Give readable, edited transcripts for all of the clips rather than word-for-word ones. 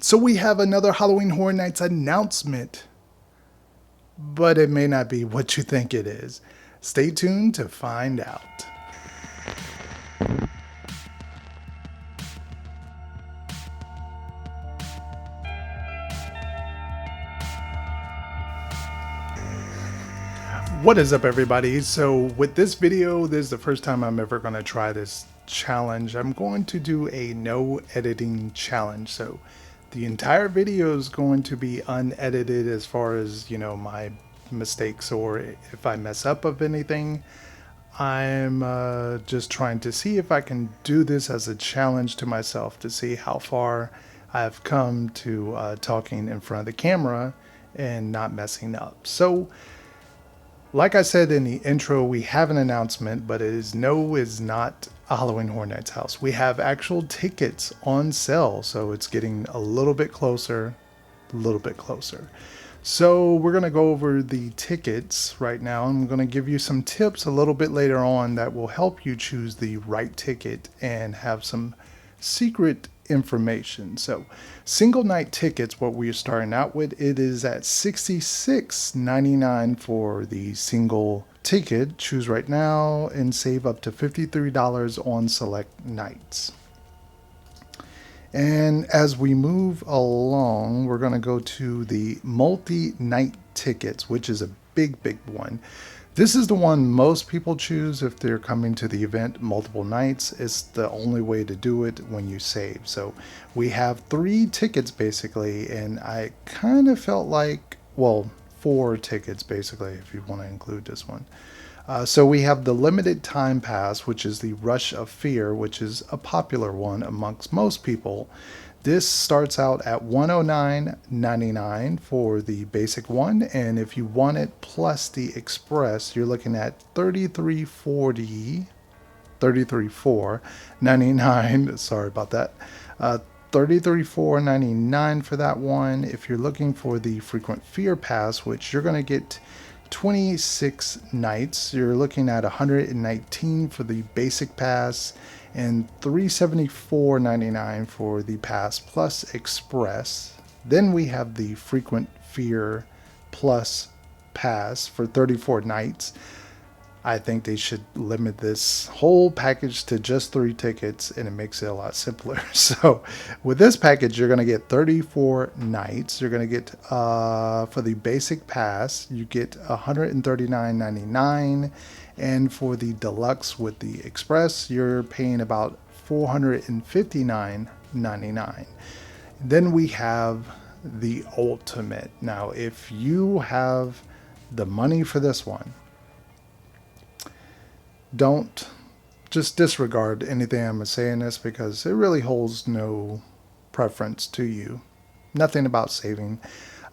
So we have another Halloween Horror Nights announcement, but it may not be what you think it is. Stay tuned to find out. What is up, everybody? So with this video, this is the first time I'm ever going to try this challenge. I'm going to do a no editing challenge. So the entire video is going to be unedited as far as, my mistakes or if I mess up of anything. I'm just trying to see if I can do this as a challenge to myself to see how far I've come to talking in front of the camera and not messing up. So like I said in the intro, we have an announcement, but it is not a Halloween Horror Nights house. We have actual tickets on sale, so it's getting a little bit closer, So we're going to go over the tickets right now. I'm going to give you some tips a little bit later on that will help you choose the right ticket and have some secret information. So single night tickets, what we're starting out with, it is at $66.99 for the single ticket. Choose right now and save up to $53 on select nights. And as we move along, we're going to go to the multi-night tickets, which is a big one. This is the one most people choose if they're coming to the event multiple nights. It's the only way to do it when you save. So we have 3 tickets basically, and I kind of felt like, well, 4 tickets basically, if you want to include this one. So we have the limited time pass, which is the Rush of Fear, which is a popular one amongst most people. This starts out at $109.99 for the basic one, and if you want it plus the express, you're looking at $33.99. Sorry about that. $33.99 for that one. If you're looking for the frequent fear pass, which you're going to get 26 nights, you're looking at $119 for the basic pass and $374.99 for the pass plus express. Then we have the frequent fear plus pass for 34 nights. I think they should limit this whole package to just 3 tickets, and it makes it a lot simpler. So with this package, you're going to get 34 nights. You're going to get, for the basic pass, you get $139.99. And for the deluxe with the express, you're paying about $459.99. Then we have the ultimate. Now, if you have the money for this one, don't just disregard anything I'm saying this, because it really holds no preference to you. Nothing about saving.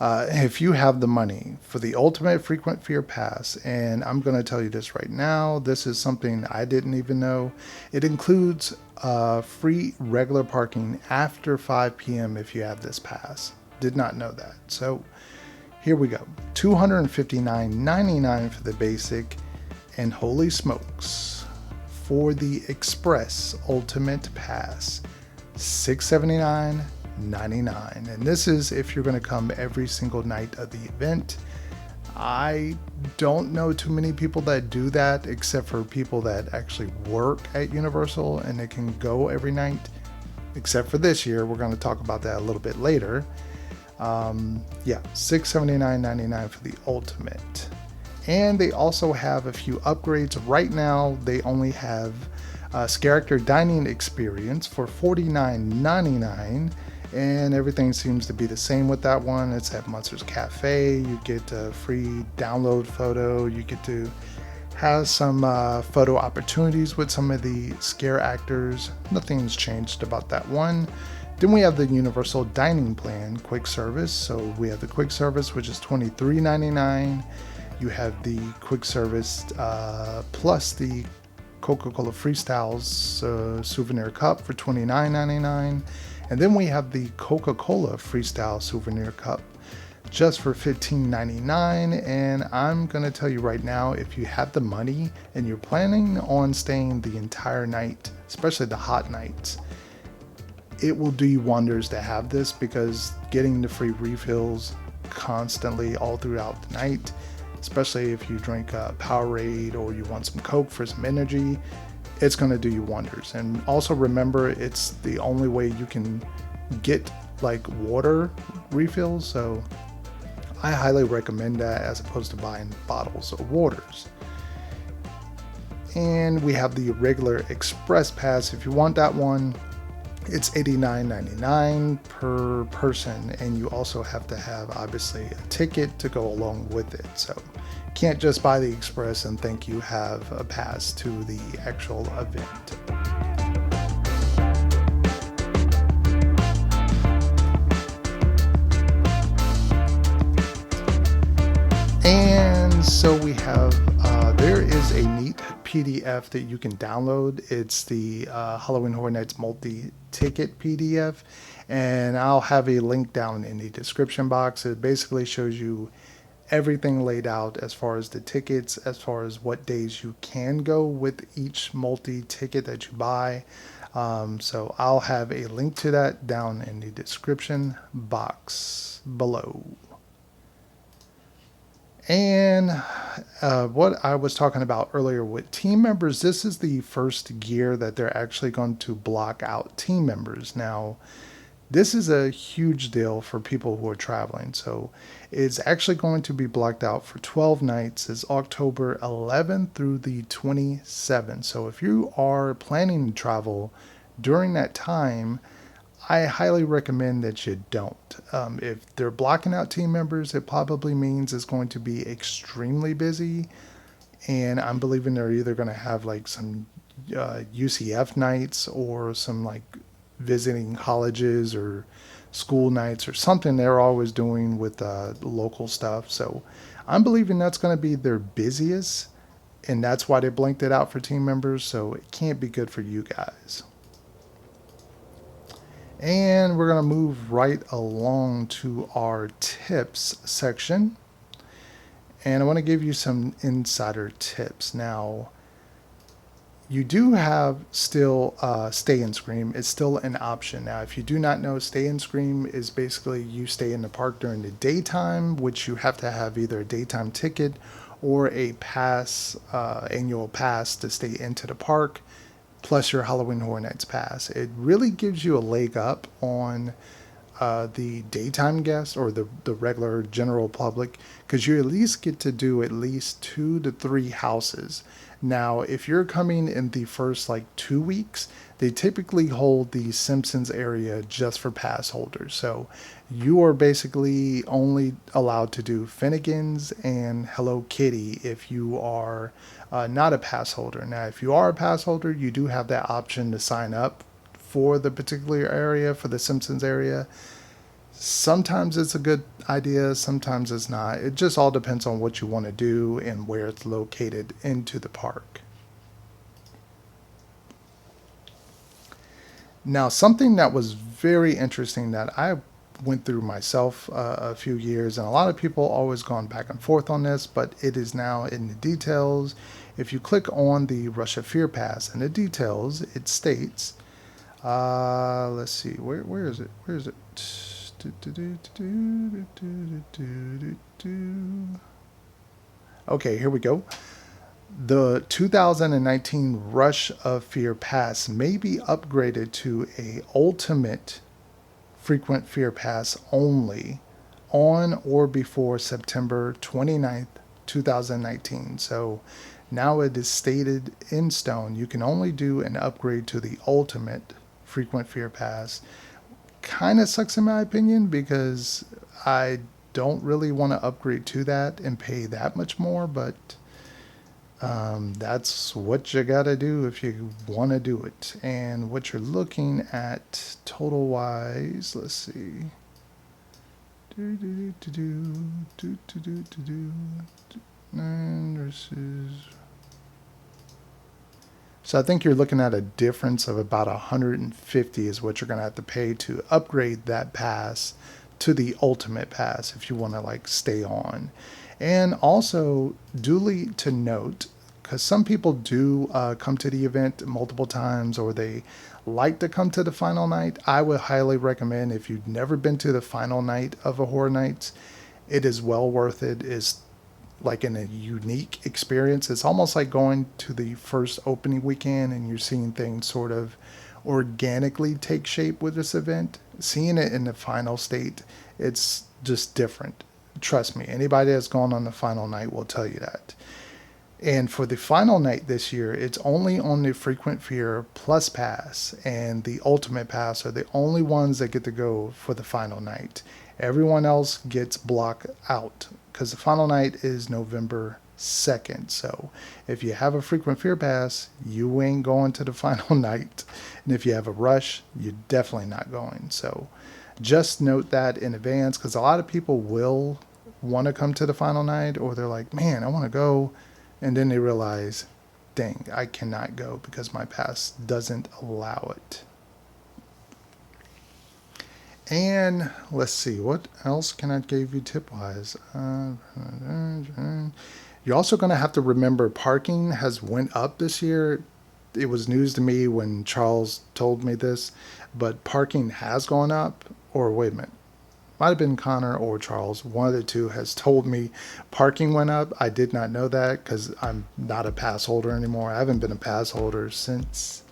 If you have the money for the ultimate frequent fear pass, and I'm going to tell you this right now, this is something I didn't even know. It includes free regular parking after 5 p.m. if you have this pass. Did not know that. So here we go. $259.99 for the basic. And holy smokes, for the Express Ultimate Pass, $679.99. And this is if you're going to come every single night of the event. I don't know too many people that do that, except for people that actually work at Universal and they can go every night. Except for this year, we're going to talk about that a little bit later. Yeah, $679.99 for the Ultimate. And they also have a few upgrades. Right now, they only have character dining experience for $49.99, and everything seems to be the same with that one. It's at Monsters Cafe. You get a free download photo. You get to have some photo opportunities with some of the scare actors. Nothing's changed about that one. Then we have the Universal Dining Plan Quick Service. So we have the Quick Service, which is $23.99. You have the quick service plus the Coca-Cola Freestyles souvenir cup for $29.99. And then we have the Coca-Cola Freestyle souvenir cup just for $15.99. And I'm going to tell you right now, if you have the money and you're planning on staying the entire night, especially the hot nights, it will do you wonders to have this, because getting the free refills constantly all throughout the night, especially if you drink a Powerade or you want some Coke for some energy, it's going to do you wonders. And also remember, it's the only way you can get like water refills, so I highly recommend that as opposed to buying bottles of waters. And we have the regular Express Pass. If you want that one, it's $89.99 per person, and you also have to have obviously a ticket to go along with it. So you can't just buy the Express and think you have a pass to the actual event. And so we have, there is a neat PDF that you can download. It's the Halloween Horror Nights multi-ticket PDF, and I'll have a link down in the description box. It basically shows you everything laid out as far as the tickets, as far as what days you can go with each multi-ticket that you buy. So I'll have a link to that down in the description box below. And what I was talking about earlier with team members, this is the first year that they're actually going to block out team members. Now, this is a huge deal for people who are traveling. So it's actually going to be blocked out for 12 nights. It's October 11th through the 27th. So if you are planning to travel during that time, I highly recommend that you don't. If they're blocking out team members, it probably means it's going to be extremely busy. And I'm believing they're either going to have like some UCF nights or some like visiting colleges or school nights or something they're always doing with local stuff. So I'm believing that's going to be their busiest, and that's why they blanked it out for team members. So it can't be good for you guys. And we're going to move right along to our tips section. And I want to give you some insider tips. Now, you do have still Stay and Scream. It's still an option. Now, if you do not know, Stay and Scream is basically you stay in the park during the daytime, which you have to have either a daytime ticket or a pass, annual pass to stay into the park, plus your Halloween Horror Nights pass. It really gives you a leg up on the daytime guests or the regular general public, because you at least get to do at least 2 to 3 houses. Now, if you're coming in the first like 2 weeks, they typically hold the Simpsons area just for pass holders. So you are basically only allowed to do Finnegan's and Hello Kitty if you are not a pass holder. Now, if you are a pass holder, you do have that option to sign up for the particular area, for the Simpsons area. Sometimes it's a good idea, sometimes it's not. It just all depends on what you want to do and where it's located into the park. Now, something that was very interesting that I went through myself a few years, and a lot of people always gone back and forth on this, but it is now in the details. If you click on the Rush of Fear Pass in the details, it states, let's see, where is it? Where is it? Okay, here we go. The 2019 Rush of Fear Pass may be upgraded to a ultimate frequent fear pass only on or before September 29th, 2019. So now it is stated in stone. You can only do an upgrade to the ultimate frequent fear pass. Kind of sucks in my opinion, because I don't really want to upgrade to that and pay that much more, but that's what you gotta do if you want to do it. And what you're looking at total wise, let's see, versus, so I think you're looking at a difference of about 150 is what you're going to have to pay to upgrade that pass to the ultimate pass if you want to like stay on. And also duly to note, because some people do come to the event multiple times, or they like to come to the final night. I would highly recommend, if you've never been to the final night of a Horror Nights, it is well worth it. It's like in a unique experience. It's almost like going to the first opening weekend and you're seeing things sort of organically take shape with this event. Seeing it in the final state, it's just different. Trust me, anybody that's gone on the final night will tell you that. And for the final night this year, it's only on the Frequent Fear Plus Pass and the Ultimate Pass are the only ones that get to go for the final night. Everyone else gets blocked out because the final night is November 2nd. So if you have a Frequent Fear Pass, you ain't going to the final night. And if you have a Rush, you're definitely not going. So just note that in advance, because a lot of people will want to come to the final night, or they're like, man, I want to go. And then they realize, dang, I cannot go because my pass doesn't allow it. And let's see, what else can I give you tip-wise? You're also going to have to remember parking has went up this year. It was news to me when Charles told me this, but parking has gone up. Or wait a minute, might have been Connor or Charles. One of the two has told me parking went up. I did not know that because I'm not a pass holder anymore. I haven't been a pass holder since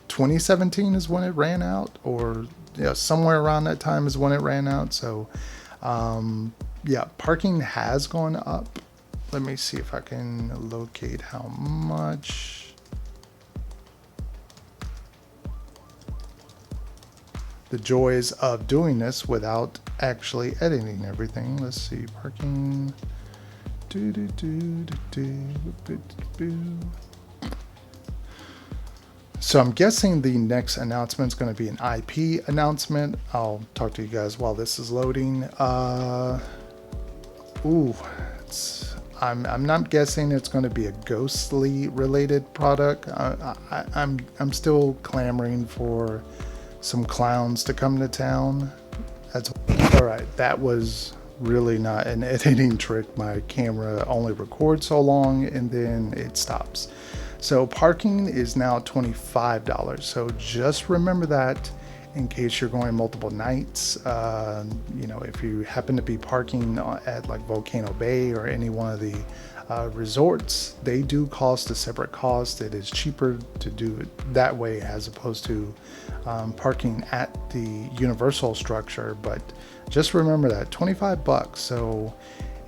2017 is when it ran out, or somewhere around that time is when it ran out. So yeah, parking has gone up. Let me see if I can locate how much. The joys of doing this without actually editing everything. Let's see, parking. So I'm guessing the next announcement is going to be an IP announcement. I'll talk to you guys while this is loading. I'm not guessing it's going to be a ghostly related product. I'm still clamoring for some clowns to come to town. That's all right. That was really not an editing trick. My camera only records so long and then it stops. So parking is now $25. So just remember that in case you're going multiple nights. If you happen to be parking at like Volcano Bay or any one of the resorts, they do cost a separate cost. It is cheaper to do it that way as opposed to parking at the Universal structure. But just remember that $25. So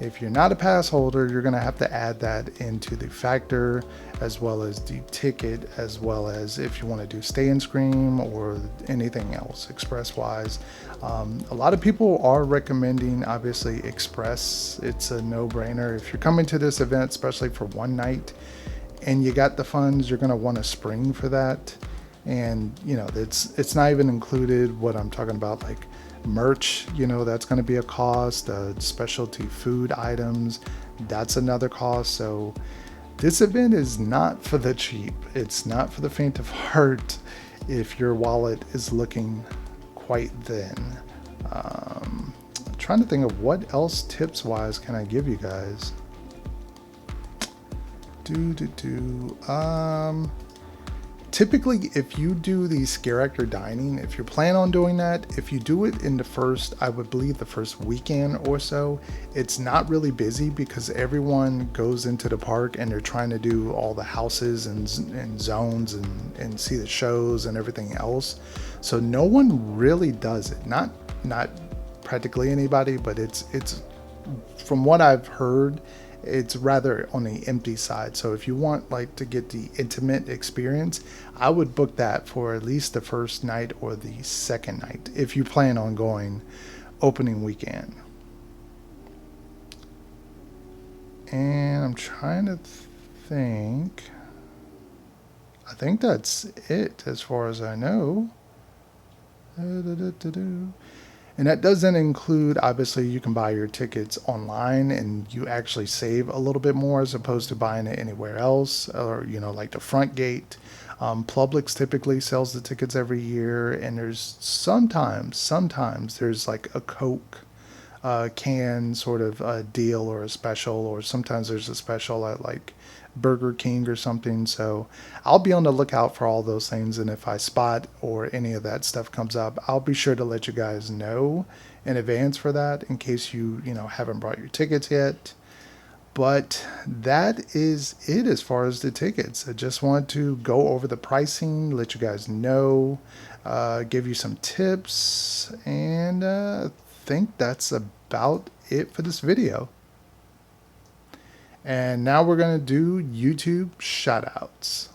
if you're not a pass holder, you're going to have to add that into the factor, as well as the ticket, as well as if you want to do Stay and Scream or anything else express wise. A lot of people are recommending obviously Express. It's a no-brainer. If you're coming to this event, especially for one night, and you got the funds, you're going to want to spring for that. And it's not even included what I'm talking about, like merch, that's going to be a cost. Specialty food items, that's another cost. So this event is not for the cheap. It's not for the faint of heart if your wallet is looking quite thin. I'm trying to think of what else tips wise can I give you guys. Typically, if you do the scare actor dining, if you're planning on doing that, if you do it in the first, I would believe the first weekend or so, it's not really busy because everyone goes into the park and they're trying to do all the houses and zones and see the shows and everything else. So no one really does it. Not practically anybody, but it's from what I've heard, it's rather on the empty side. So if you want like to get the intimate experience, I would book that for at least the first night or the second night if you plan on going opening weekend. And I'm trying to think. I think that's it as far as I know. And that doesn't include, obviously, you can buy your tickets online and you actually save a little bit more as opposed to buying it anywhere else, or, like the front gate. Publix typically sells the tickets every year, and there's sometimes there's like a Coke can sort of deal or a special, or sometimes there's a special at like Burger King or something. So I'll be on the lookout for all those things, and if I spot or any of that stuff comes up, I'll be sure to let you guys know in advance for that, in case you haven't brought your tickets yet. But that is it as far as the tickets. I just want to go over the pricing, let you guys know, give you some tips, and think that's about it for this video. And now we're going to do YouTube shoutouts.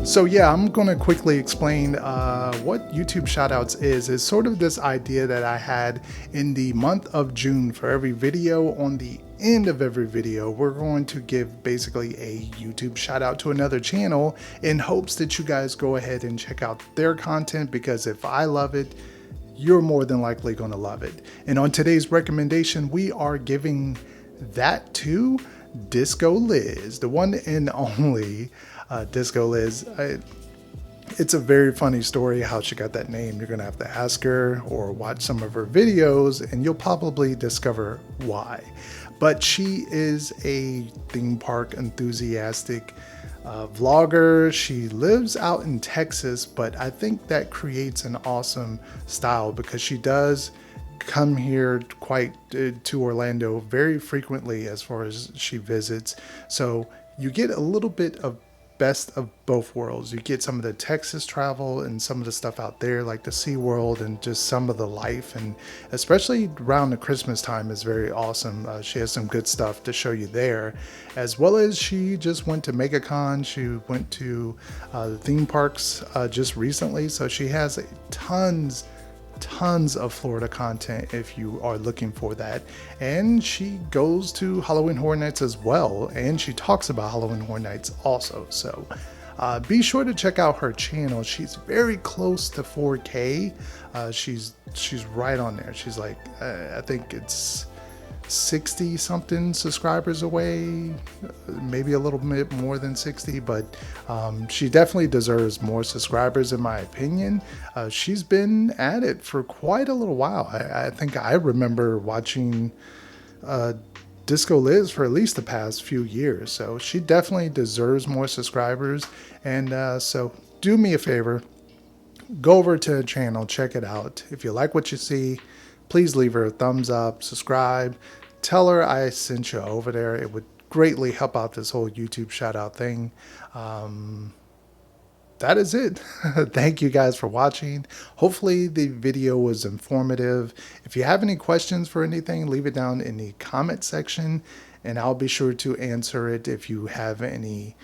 So yeah, I'm going to quickly explain what YouTube shoutouts is. It's sort of this idea that I had in the month of June. For every video, on the end of every video, we're going to give basically a YouTube shout out to another channel in hopes that you guys go ahead and check out their content, because if I love it, you're more than likely going to love it. And on today's recommendation, we are giving that to Discoliz, the one and only Discoliz. It's a very funny story how she got that name. You're gonna have to ask her or watch some of her videos and you'll probably discover why. But she is a theme park enthusiastic vlogger. She lives out in Texas, but I think that creates an awesome style because she does come here quite to Orlando very frequently as far as she visits. So you get a little bit of best of both worlds. You get some of the Texas travel and some of the stuff out there like the SeaWorld and just some of the life, and especially around the Christmas time is very awesome. She has some good stuff to show you there, as well as she just went to MegaCon. She went to the theme parks just recently, so she has tons of Florida content if you are looking for that. And she goes to Halloween Horror Nights as well, and she talks about Halloween Horror Nights also. So be sure to check out her channel. She's very close to 4K. She's right on there. She's like I think it's 60 something subscribers away, maybe a little bit more than 60, but she definitely deserves more subscribers in my opinion. She's been at it for quite a little while. I think I remember watching Discoliz for at least the past few years, so she definitely deserves more subscribers. And so do me a favor, go over to the channel, check it out. If you like what you see, please leave her a thumbs up, subscribe, tell her I sent you over there. It would greatly help out this whole YouTube shout out thing. That is it. Thank you guys for watching. Hopefully the video was informative. If you have any questions for anything, leave it down in the comment section and I'll be sure to answer it. If you have any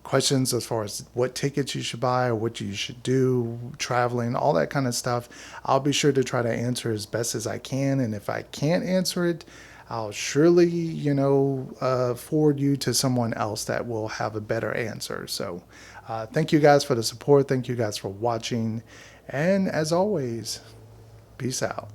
questions as far as what tickets you should buy or what you should do, traveling, all that kind of stuff, I'll be sure to try to answer as best as I can. And if I can't answer it, I'll surely, forward you to someone else that will have a better answer. So thank you guys for the support. Thank you guys for watching. And as always, peace out.